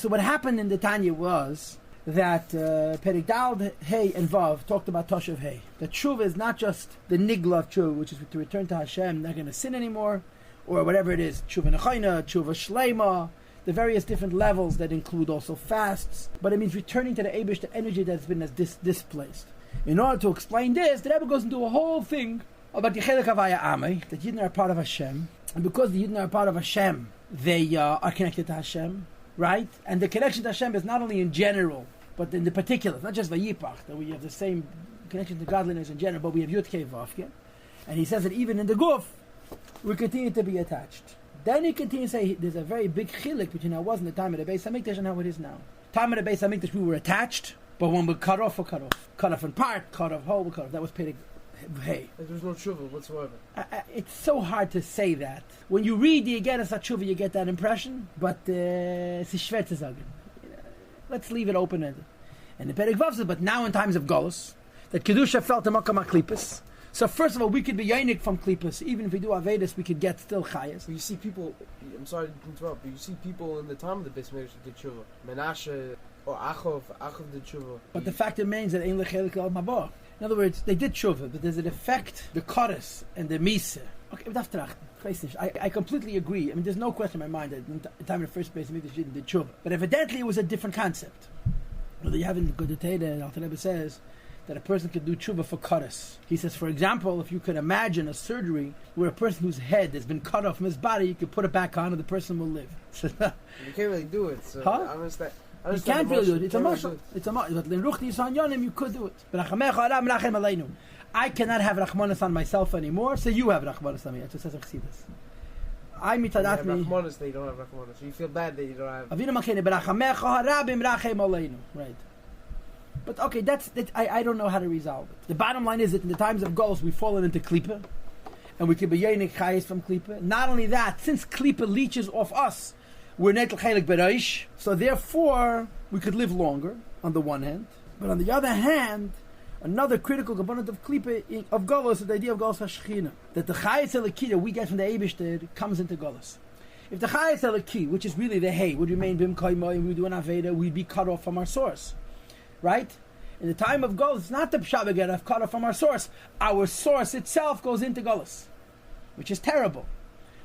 So what happened in the Tanya was that Perek Dal, Hey, and Vav talked about Toshav Hey. That Tshuva is not just the Nigla of Tshuva, which is to return to Hashem, not going to sin anymore, or whatever it is, Tshuva Nechayna, Tshuva Shleima, the various different levels that include also fasts, but it means returning to the Eibush, the energy that's been displaced. In order to explain this, the Rebbe goes into a whole thing about the Chelek Havaya Amei, that Yidden are part of Hashem, and because the Yidden are part of Hashem, they are connected to Hashem, right? And the connection to Hashem is not only in general, but in the particulars, not just Vayipach, that we have the same connection to godliness in general, but we have Yud Kei Vav, and he says that even in the Guf, we continue to be attached. Then he continues to say there's a very big chilek between how it was in the time of the Beis Hamikdash and how it is now. Time of the Beis Hamikdash we were attached, but when we cut off, cut off in part, cut off whole, cut off. That was Perek Hey. There was no tshuva whatsoever. It's so hard to say that. When you read the Yegera Tshuva, you get that impression, but it's schwer zu sagen. Let's leave it open-ended. And the Perek Vav says, but now in times of Golus, that Kedusha fell to Makam HaKlippus. So first of all, we could be Yainik from Klippus. Even if we do Avedis, we could get still Chayas. But you see people, I'm sorry to interrupt, but you see people in the time of the Beis Mikdash did tshuva. Menashe or Achov did tshuva. But the fact remains that Ein Lechelik Al Mabah. In other words, they did tshuva, but there's an effect, the Kodesh and the Mise. Okay, I completely agree. I mean, there's no question in my mind that in the time of the first Beis Mikdash did tshuva. But evidently it was a different concept. Whether you haven't got the Teda, Alter Rebbe says that a person could do tshuva for kodesh. He says, for example, if you could imagine a surgery where a person whose head has been cut off from his body, you could put it back on and the person will live. You can't really do it. So huh? I understand. You can't really do it. It's a mashal. It's a mashal. But in Ruchni Yisan Yonim, you could do it. I cannot have Rachmanis on myself anymore, so you have Rachmanis on me. That's what says Chassidus. I have Rachmanis, they don't have Rachmanis. So you feel bad that you don't have. Right. But okay, that's I don't know how to resolve it. The bottom line is that in the times of Golus, we've fallen into Klippa, and we could be Yenik Chayes from Klippa. Not only that, since Klippa leeches off us, we're Netel Chelik Bereish, so therefore we could live longer, on the one hand. But on the other hand, another critical component of Klippa, of Golus, is the idea of Golus HaShechina. That the Chayes Eliki that we get from the Eibishter comes into Golus. If the Chayes Eliki, which is really the Hay, would remain Bim Koimo, and we do an Aveda, we'd be cut off from our source. Right? In the time of Golus, it's not the Pshat we get cut off from our source. Our source itself goes into Golus, which is terrible.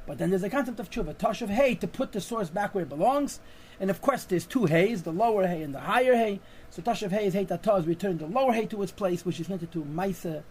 But then there's a concept of tshuva, Toshav Hay, to put the source back where it belongs. And of course, there's two Hays, the lower Hay and the higher Hay. So Toshav Hay is Hay Tataz, return the lower Hay to its place, which is connected to Maisa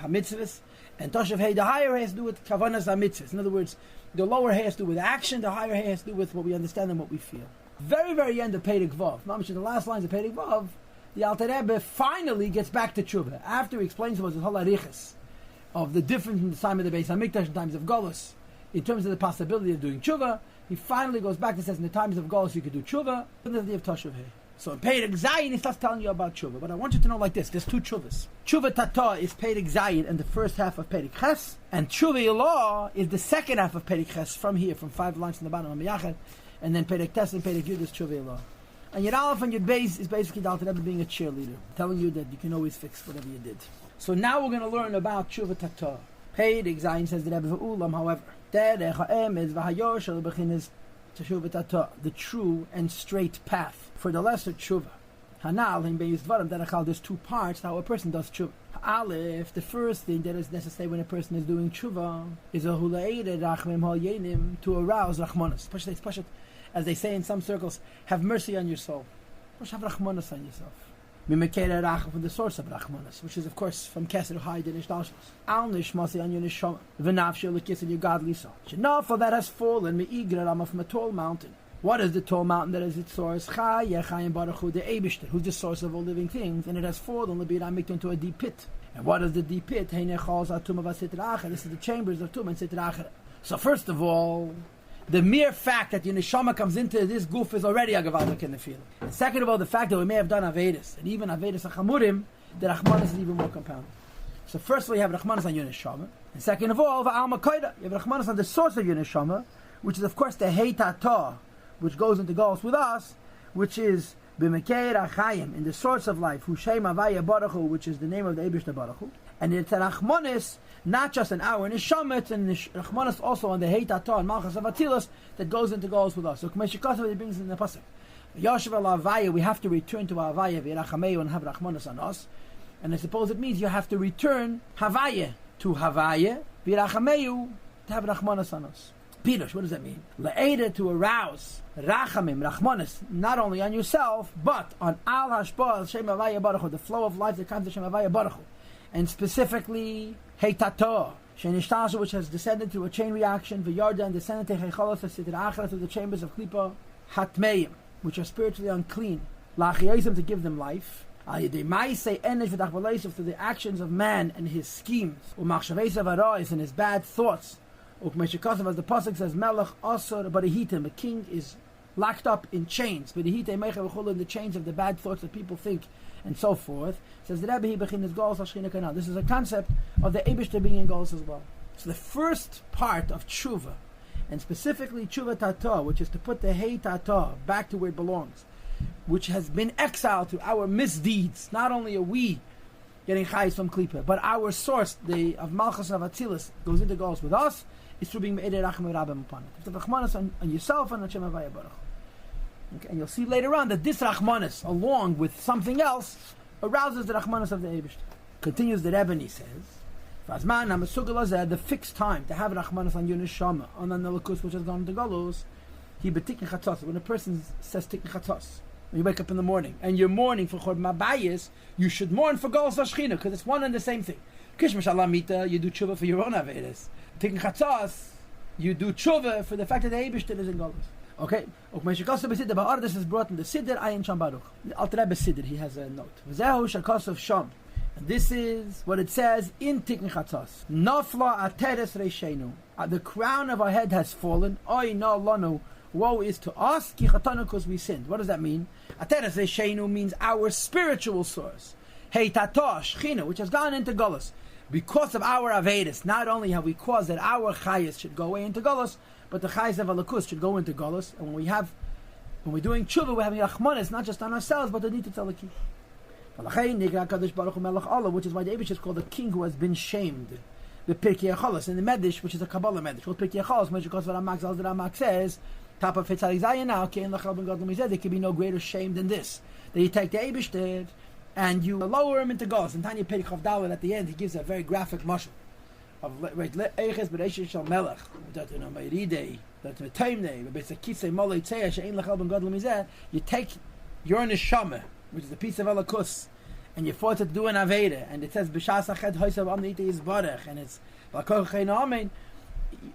HaMitzvahs. And Toshav Hay, the higher Hay, has to do with Kavanas HaMitzvahs. In other words, the lower Hay has to do with action, the higher Hay has to do with what we understand and what we feel. Very, very end of Perek Vav. Mamish, in the last lines of Perek Vav, the Alter Rebbe finally gets back to tshuva. After he explains what the whole arichas of the difference in the time of the Beis Hamikdash and times of Golus, in terms of the possibility of doing tshuva, he finally goes back and says, in the times of Golus you could do tshuva, and then the of Toshav Hay. So in Perek Zayin he starts telling you about tshuva. But I want you to know like this, there's two tshuvas. Tshuva Tata is Perek Zayin and the first half of Perek Ches, and tshuva Ilah is the second half of Perek Ches from here, from 5 lines from the bottom of Miyachad, and then Perek Tes and Perek Yud is tshuva Ilah. And Yud Aleph and Yud Beis is basically the Alter Rebbe being a cheerleader, telling you that you can always fix whatever you did. So now we're going to learn about Tshuva Tata. Perek Zayin says the Rebbe Ulam, however, the true and straight path for the lesser Tshuva. Hanal and Beis Dvarim Derechal, there's two parts how a person does Tshuva. Aleph, the first thing that is necessary when a person is doing Tshuva is a Hulaeire Rachmim Hal Yenim, to arouse Rachmanas. Pashat, as they say in some circles, have mercy on your soul. Have Rachmanas on yourself. Mimekere Rach, from the source of Rachmanas, which is of course from Keser Haid and Ishtashmas. Al Nishmasi on your Nishama, V'nafshe Lekis in your godly soul. Shenafal that has fallen, Me'igra Rama, from a tall mountain. What is the tall mountain that is its source? Chayim Baruch Hu, the Eibishter, who's the source of all living things, and it has fallen, Lebiramik, into a deep pit. And what is the deep pit? This is the chambers of Tum and Sitra Acher. So first of all, the mere fact that your neshama comes into this goof is already a gavaldik in the feeling. And second of all, the fact that we may have done Avedis, and even Avedis Achamurim, the Rachmanis is even more compounded. So first of all, you have Rachmanis on your neshama, and second of all, V'alma Koida, you have Rachmanis on the source of your neshama, which is of course the Hei Tata, which goes into Golus with us, which is B'mekei Rachayim, in the source of life, Hu Shem Havaya Baruch Hu, which is the name of the Eibishter Baruch Hu, and it's a Rachmanis, not just an hour in Nishamet, and Rachmanis also on the Heit Atah and Malchus of Atilus that goes into Golus with us. So K'mei Shekasa, he brings in the pasuk, Yoshev al Havaya, we have to return to Havaya, v'yirachameu, and have Rachmanas on us. And I suppose it means you have to return Havaya to Havaya, v'yirachameu, to have Rachmanas on us. Pirush, what does that mean? Le'eda, to arouse Rachamim, Rachmanas, not only on yourself, but on Al Hashpah, Shem Havaya Baruch Hu, the flow of life that comes to Shem Havaya Baruch Hu. And specifically, Heitato, Shenishtasha, which has descended through a chain reaction, V'yarda, and descended to Heicholos, through the chambers of Klippa, Hatmeim, which are spiritually unclean, La'achiyazim, to give them life, through the actions of man and his schemes, and his bad thoughts. As the pasuk says, Melech Asur Barihitim, a king is locked up in chains, in the chains of the bad thoughts that people think, and so forth. Says the Rebbe, this is a concept of the Eibishter being in Golos as well. So the first part of tshuva, and specifically tshuva tata, which is to put the hey tata back to where it belongs, which has been exiled to our misdeeds. Not only are we getting chayes from klipa, but our source, the of Malchus of Atzilus, goes into Golos with us, is through being me'edei rachamim rabim upon it. The rachmanis on yourself and on Shem Havaya Baruch. Okay, and you'll see later on that this rachmanis, along with something else, arouses the rachmanis of the Eibishter. Continues the Rebbe, and he says, the fixed time to have rachmanis on your neshama, on the nelakus which has gone into Golos, he betikin chatzos. When a person says tikin chatzos, when you wake up in the morning and you're mourning for chorban mabayis, you should mourn for Golos Hashchina, because it's one and the same thing. Kish Mashallah Mita, you do tshuva for your own averes. Tikin chatzos, you do tshuva for the fact that the Eibishter is in Golos. Okay, this is brought in the Siddur Ayin Sham Baruch. The Alter Rebbe Siddur, he has a note. V'zehu shakosov Sham. And this is what it says in Tikkun Chatzos. Nafla ateres reishenu. The crown of our head has fallen. Oy no lanu. Woe is to us, ki chatanu, because we sinned. What does that mean? Ateres reishenu means our spiritual source. Hey tatosh china, which has gone into Golos. Because of our Avedis, not only have we caused that our chayas should go away into Golos, but the chayas of Alakus should go into Golos. And when we're doing tshuva, we're having rachmanis, not just on ourselves, but the need to tell the king. Which is why the Eibush is called the king who has been shamed. The Pirkei Acholos in the Medish, which is a Kabbalah Medish. Called Pirkei Acholos, which because what Ramak says, top of Fitzari Zayin now, there can be no greater shame than this. That you take the Eibush and you lower him into Golos. And Tanya Perikov Dalet at the end, he gives a very graphic mashal of Eiches Bereishis Shal Melech, that you know Meiride, that the Taimne, but it's a Kisei Molei Tzei Shein Lechal Ben Gadol Mizeh. You take your neshama, which is a piece of Alakus, and you force it to do an Aveda, and it says B'shas Ached Hoysav Amnite Yisbarach, and it's L'Koch Chein Amen.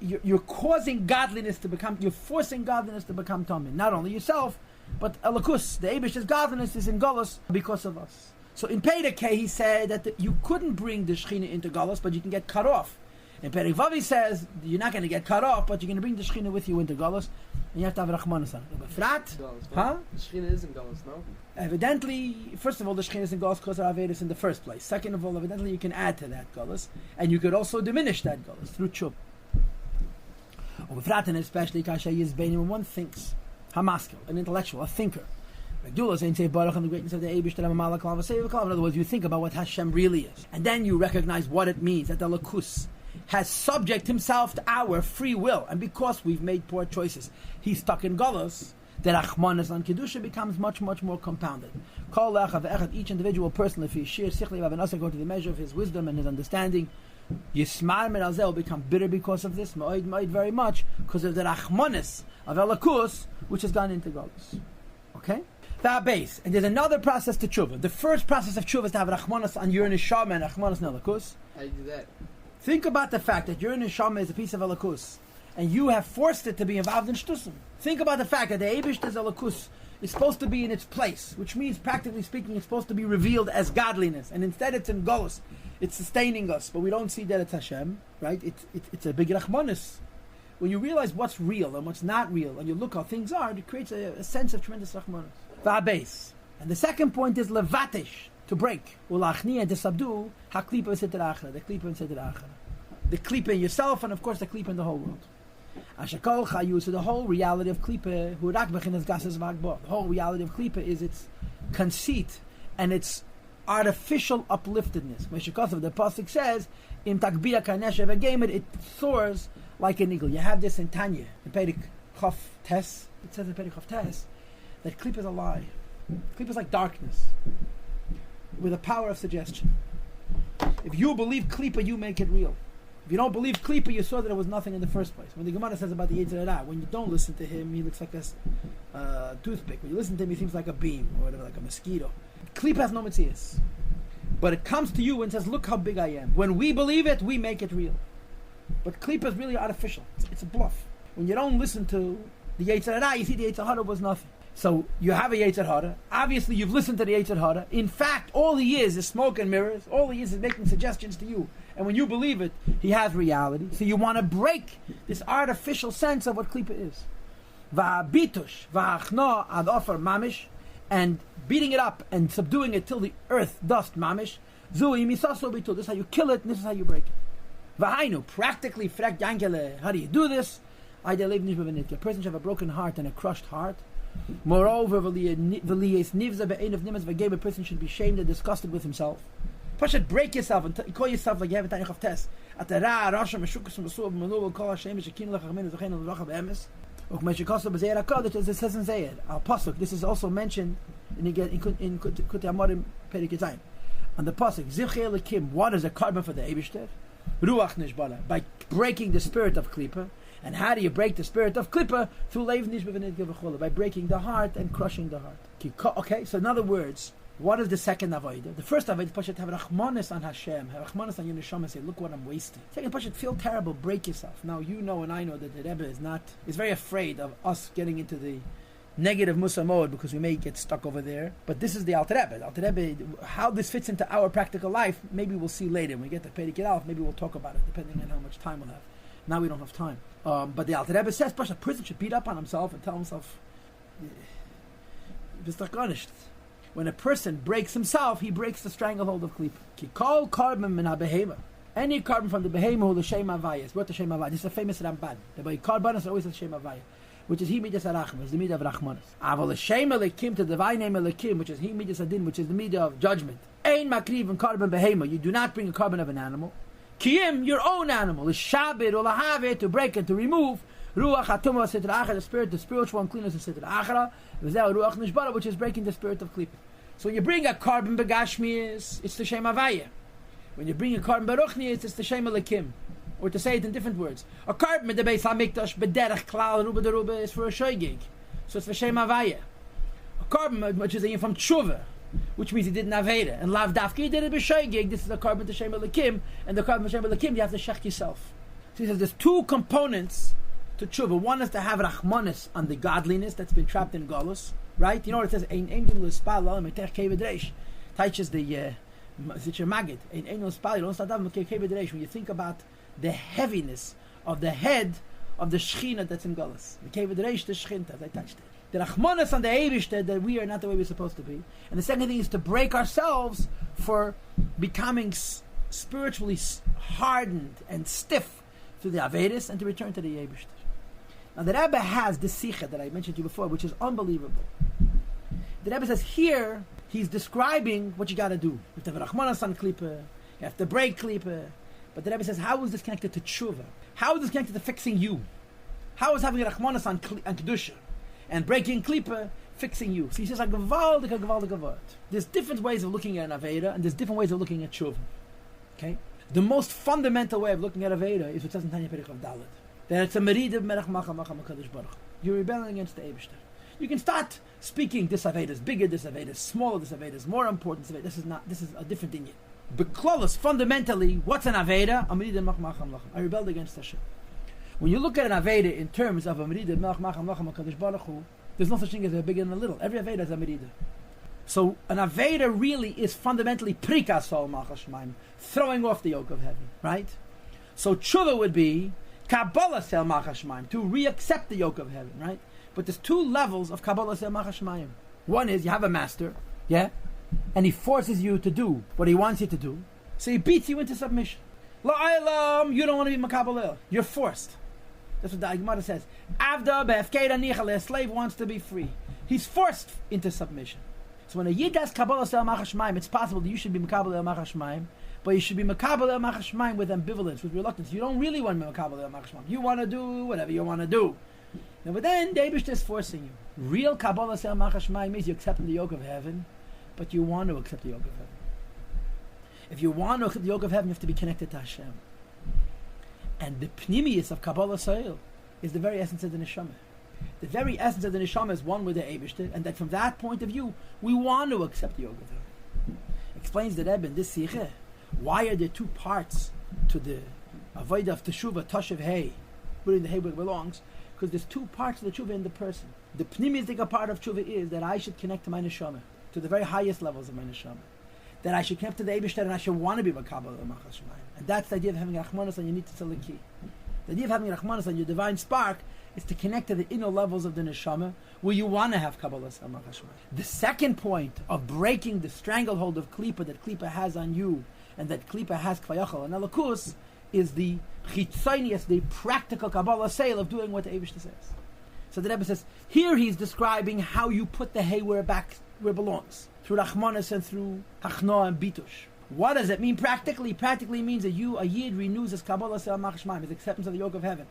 You're causing godliness to become, you're forcing godliness to become Tomim. Not only yourself, but Alakus, the Eibish's godliness is in Golos because of us. So in Perikei he said that you couldn't bring the Shechina into Golos, but you can get cut off. In Perek Vav he says you're not going to get cut off, but you're going to bring the Shechina with you into Golos, and you have to have Rachmanis on it. Frat, huh? The Shechina is in Golos, no? Evidently, first of all, the Shechina is in Golos because of Avedis in the first place. Second of all, evidently you can add to that Golos, and you could also diminish that Golos through Chub. And especially when one thinks, Hamaskil, an intellectual, a thinker. Megdullah saying, say Baruch and the greatness of the Eibush, in other words, you think about what Hashem really is. And then you recognize what it means that the Lakus has subject himself to our free will. And because we've made poor choices, he's stuck in Golos, the Rachmanis on Kedusha becomes much, much more compounded. Each individual person, if he's shir, sichli, go to the measure of his wisdom and his understanding, Yismar Merazeh will become bitter because of this, very much, because of the Rachmanis of Elakus, which has gone into Golos. Okay? That base. And there's another process to tshuva. The first process of tshuva is to have Rachmanis on your neshama and Rachmanis on Elakus. How do you do that? Think about the fact that your neshama is a piece of Elakus, and you have forced it to be involved in shtusim. Think about the fact that the Eibishter's Elakus is supposed to be in its place, which means, practically speaking, it's supposed to be revealed as godliness, and instead it's in Golos. It's sustaining us, but we don't see that it's Hashem, right? It's a big Rachmanis. When you realize what's real and what's not real, and you look how things are, it creates a sense of tremendous Rachmanis. Va'abes. And the second point is levatish, to break. Ulachni, and to subdue, ha-klipa v'seder achra, the klipa and seder achra. The klipa in yourself, and of course the klipa in the whole world. Ashakol chayu, so the whole reality of klipa, hu rak bechinas gasas v'agbo. The whole reality of klipa is its conceit and its artificial upliftedness. Meshikosov, the pasuk says, "Im takbia kanesha v'gemer," it soars like an eagle. You have this in Tanya, in Perek Chof Tes. It says in Perek Chof Tes that Klippa is a lie. Klippa is like darkness with the power of suggestion. If you believe Klippa, you make it real. If you don't believe Klippa, you saw that it was nothing in the first place. When the Gemara says about the Yetzer Hara, when you don't listen to him, he looks like a toothpick. When you listen to him, he seems like a beam or whatever, like a mosquito. Klippa has no metzias. But it comes to you and says, look how big I am. When we believe it, we make it real. But Klippa is really artificial. It's a bluff. When you don't listen to the Yetzer Hara, you see the Yetzer Hara was nothing. So you have a Yetzer Hara. Obviously, you've listened to the Yetzer Hara. In fact, all he is smoke and mirrors. All he is making suggestions to you. And when you believe it, he has reality. So you want to break this artificial sense of what Klippa is. Va'abitush, va'achna ad offer mamish, and beating it up and subduing it till the earth dust mamish. Zui misaso bitul. This is how you kill it, and this is how you break it. Va'hainu, practically, frek yankele, how do you do this? A person should have a broken heart and a crushed heart. Moreover, a person should be shamed and disgusted with himself. You should break yourself and call yourself like you have a Tanya of test. It says in Zayed, Al Pasuk. This is also mentioned in Kutei Amorim Perik Yitzayin. On the Pasuk, Zivchei Elikim, what is a carbon for the Eibishter? Ruach Nishbala, by breaking the spirit of Klippa. And how do you break the spirit of Klippa? Through Leiv Nishba V'nidga V'chola, by breaking the heart and crushing the heart. Okay, so in other words, what is the second avodah? The first avodah, Pashat, have rachmanis on Hashem, have rachmanis on your neshama, and say, look what I'm wasting. Second, Pashat, feel terrible, break yourself. Now you know and I know that the Rebbe is very afraid of us getting into the negative Musa mode because we may get stuck over there. But this is the Alter Rebbe. Alter Rebbe, how this fits into our practical life, maybe we'll see later. When we get to Perek Yalef, maybe we'll talk about it, depending on how much time we'll have. Now we don't have time. But the Alter Rebbe says, a person should beat up on himself and tell himself, when a person breaks himself, he breaks the stranglehold of Klippa. Ki kol carbon min ha-behema. Any carbon from the behema who the Shem Havaya is. What the Shem Havaya? This is a famous Ramban. The carbon is always the Shem Havaya, which is he midas arachim, is the midah of rachmanis. Aval the Shem Elikim, to the divine name Elikim, which is he midas adin, which is the midah of judgment. Ein makriv and carbon behema. You do not bring a carbon of an animal. Kiyim, your own animal, is shabit or lahave, to break and to remove. Ruach hatumah sitra achra, the spiritual uncleanness is sitra achra. V'zeh ruach nishbara, which is breaking the spirit of Klippa. So when you bring a carbon begashmius, it's the Shem Havaya. When you bring a carbon beruchnius, it's the Shem Elikim. Or to say it in different words, a carbon the Beis Hamikdash bederach klal ruba deruba is for a shoygig, so it's the Shem Havaya. A carbon which is from tshuva, which means he didn't aveda, and lav dafki he did it b'shoygig. This is a carbon to Shem Elikim, and the carbon to Shem Elikim you have to shech yourself. So he says there's two components to tshuva. One is to have rachmanis on the godliness that's been trapped in galus. Right? You know what it says? Ein engel l'spal l'olam etech kevedreish. Teaches the Zitcher Magid. Ein engel l'spal. You don't start off with kevedreish. When you think about the heaviness of the head of the Shechina that's in Galus. The kevedreish, the Shechinta. They touched it. The rachmanas on the Eibishter that we are not the way we're supposed to be. And the second thing is to break ourselves for becoming spiritually hardened and stiff through the Avedis and to return to the Eibishter. Now the Rebbe has this sikha that I mentioned to you before, which is unbelievable. The Rebbe says here, he's describing what you got to do. You have to have rachmanas on Klippa, you have to break Klippa. But the Rebbe says, how is this connected to tshuva? How is this connected to fixing you? How is having rachmanas on Kedusha and breaking Klippa fixing you? So he says, a gewaldige word. There's different ways of looking at an Aveda, and there's different ways of looking at tshuva. Okay? The most fundamental way of looking at Aveda is what says in Tanya Perek Dalet. That it's a merida merach macha HaKadosh Baruch. You're rebelling against the Eibishter. You can start speaking this Aveda is bigger, this Aveda is smaller, this Aveda is more important, this Aveda. This is a different thing yet. But Klolos, fundamentally, what's an Aveda? A merida merach macha HaKadosh. I rebelled against Hashem. When you look at an Aveda in terms of a merida merach macha HaKadosh Baruch, there's no such thing as a big and a little. Every Aveda is a merida. So an Aveda really is fundamentally prikasol machashmaim, throwing off the yoke of heaven, right? So tshuva would be Kabbalah sel machashmaim, to re-accept the yoke of heaven, right? But there's two levels of Kabbalah sel machashmaim. One is you have a master, yeah, and he forces you to do what he wants you to do, so he beats you into submission. La'aylam, you don't want to be makabel, you're forced. That's what the Gemara says. Avda be'efkeida nichale, a slave wants to be free. He's forced into submission. So when a yid has Kabbalah sel machashmaim, it's possible that you should be makabel el machashmaim, but you should be makabel el machashmaim with ambivalence, with reluctance. You don't really want to be makabel el machashmaim. You want to do whatever you want to do. But then the Eibishter is forcing you. Real Kabbalah Se'el Machashmayim means you're accepting the yoke of heaven, but you want to accept the yoke of heaven. If you want to accept the yoke of heaven, you have to be connected to Hashem. And the pnimius of Kabbalah Se'el is the very essence of the neshama. The very essence of the neshama is one with the Eibishter, and that from that point of view, we want to accept the yoke of heaven. Explains the Rebbe in this Sicheh, why are there two parts to the Avodah of Teshuvah, Tashav Hey, putting the Hey where it belongs? Because there's two parts of the Teshuvah in the person. The pnimius part of Teshuvah is that I should connect to my neshama, to the very highest levels of my neshama. That I should connect to the Eibishter and I should want to be Makabal Machashmayim. And that's the idea of having Rachmanas on your Nitzitz Eliki. The idea of having Rachmanas on your divine spark is to connect to the inner levels of the neshama where you want to have Kabbalah Machashmayim. The second point of breaking the stranglehold of Klipa that Klipa has on you and that Klipa has Kvayachal and Elakus is the chitzonius, the practical Kabbalah sale of doing what the Eibishter says. So the Rebbe says, here he's describing how you put the hay where it belongs. Through Rachmanis and through Hachnoah and Bitush. What does it mean practically? Practically means that a Yid renews his Kabbalah Se'el Machashmayim, his acceptance of the yoke of heaven.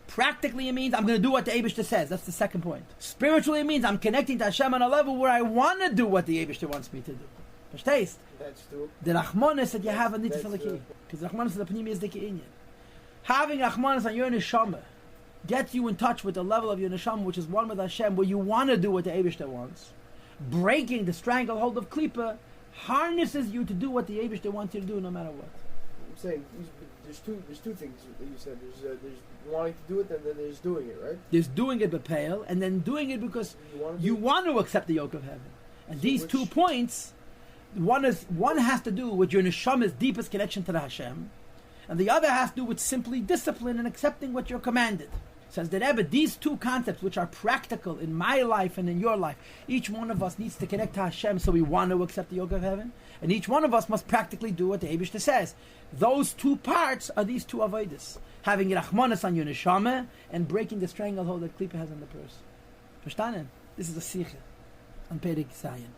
Practically it means I'm going to do what the Eibishter says. That's the second point. Spiritually it means I'm connecting to Hashem on a level where I want to do what the Eibishter wants me to do. Verstehst? That's true. The Rachmanis that you have on Nitzitz Eliki. Because Rachmanis is the Pnimius Dike Inyan. Having Rachmanis on your neshama gets you in touch with the level of your neshama, which is one with Hashem, where you want to do what the Eibishter wants. Breaking the stranglehold of Klipa harnesses you to do what the Eibishter wants you to do, no matter what. I'm saying there's two things that you said. There's wanting to do it, and then there's doing it, right? There's doing it b'peil, and then doing it because you want to accept the yoke of heaven. And so these 2 points, one has to do with your neshama's deepest connection to the Hashem, and the other has to do with simply discipline and accepting what you're commanded. Says the Rebbe, these two concepts, which are practical in my life and in your life, each one of us needs to connect to Hashem so we want to accept the yoke of heaven, and each one of us must practically do what the Eibishter says. Those two parts are these two avodas: having Rachmanas on your neshama and breaking the stranglehold that Klipa has on the person. Verstanden? This is a Sicha on Perek Zayin.